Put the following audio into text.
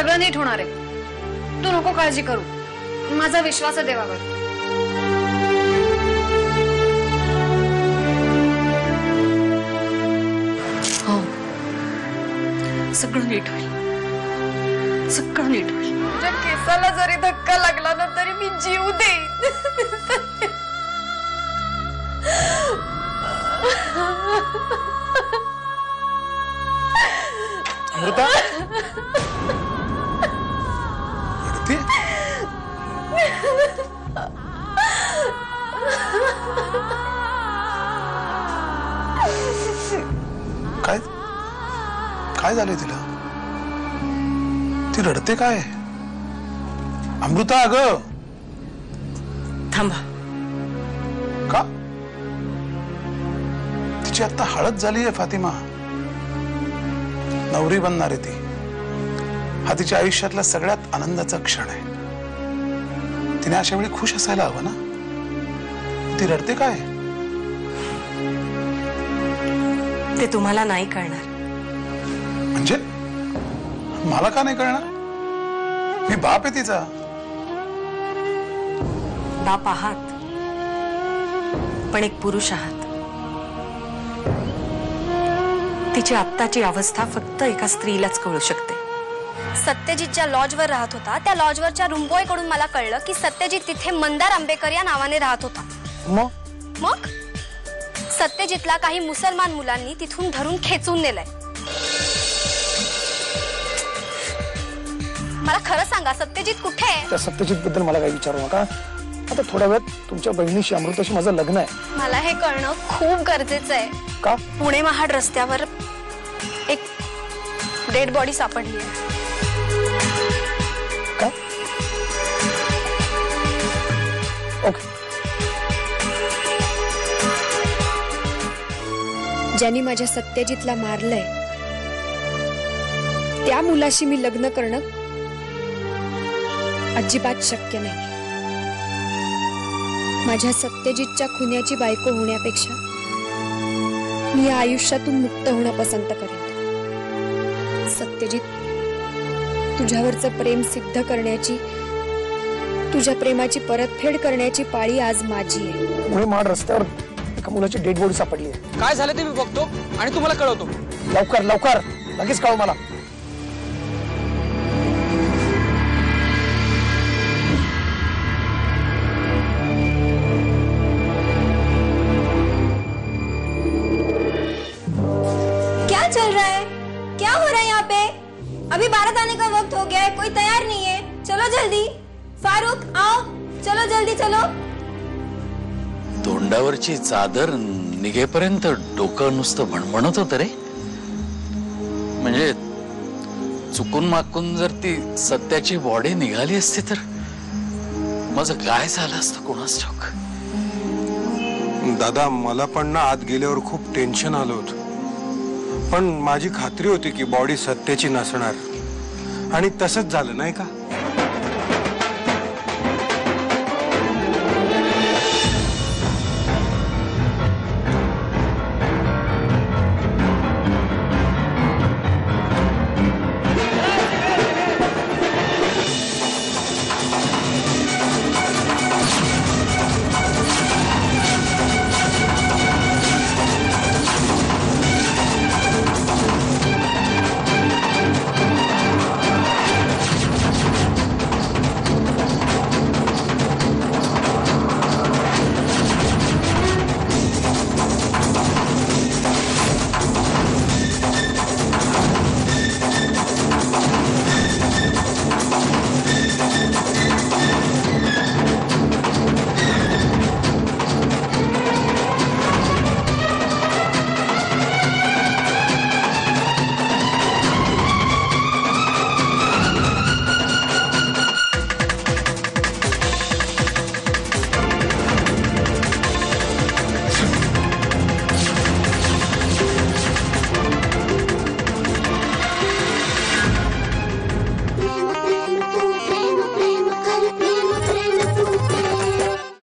सगळं नीट होणार आहे. तू नको काळजी करू, माझा विश्वास आहे देवावर. हो, सगळं नीट होईल, सगळं नीट होईल. तुझ्या केसाला जरी धक्का लागला ना तरी मी जीव देईन. अमृता, रडते? काय काय झालंय तिला? ती रडते काय? अमृता, अगं थांबा. का? तिची आता हळद झाली आहे फातिमा. नवरी बनणार आहे ती. हा तिच्या आयुष्यातला सगळ्यात आनंदाचा क्षण आहे. तिने अशा वेळी खुश असायला हवं ना. ती रडते काय? ते तुम्हाला नाही कळणार. म्हणजे मला का नाही कळणार? मी बाप आहे तिचा. बाप आहात, पण एक पुरुष आहात. तिची आत्ताची अवस्था फक्त एका स्त्रीलाच कळू शकते. सत्यजितच्या लॉजवर राहत होता. त्या लॉजवरच्या रूमबॉय कडून मला कळलं की सत्यजित तिथे मंदार आंबेकर या नावाने राहत होता. मग सत्यजितला काही मुसलमान मुलांनी तिथून धरून खेचून नेलंय. मला खरं सांगा, सत्यजित कुठे आहे? त्या सत्यजित बद्दल मला काही विचारू नका. आता थोड्या वेळात तुमच्या बहिणीशी, अमृताशी माझं लग्न आहे. मला हे कळणं खूप गरजेचं आहे. का? पुणे महाड रस्त्यावर एक डेड बॉडी सापडली आहे. काय? ओके. ज्यांनी माझ्या सत्यजितला मारलंय त्या मुलाशी मी लग्न करणं अजिबात शक्य नाही. माझ्या सत्यजितच्या खुन्याची बायको होण्यापेक्षा मी या आयुष्यातून मुक्त होणं पसंत करेन. सत्यजित, तुझ्यावरचं प्रेम सिद्ध करण्याची, तुझ्या प्रेमाची परतफेड करण्याची पाळी आज माझी आहे. पुणे महाड रस्त्यावर एका मुलाची डेड बॉडी सापडली आहे. काय झालं ते मी बघतो आणि तुम्हाला कळवतो. लवकर लवकर, लगेच कळव मला. क्या चल रहा है? क्या हो रहा है यहाँ पे? अभी बारात आने का वक्त हो गया है, कोई तैयार नहीं है. चलो जल्दी. फारूक आओ, चलो जल्दी चलो. तोंडावरची चादर निघेपर्यंत डोकं नुसतं भणभणत होतं रे. म्हणजे चुकून माकून जर ती सत्याची बॉडी निघाली असती तर माझं काय झालं असतं कोणास ठाऊक. दादा, मला पण ना आत गेल्यावर खूप टेन्शन आलं होतं. पण माझी खात्री होती की बॉडी सत्याची नसणार, आणि तसंच झालं नाही का?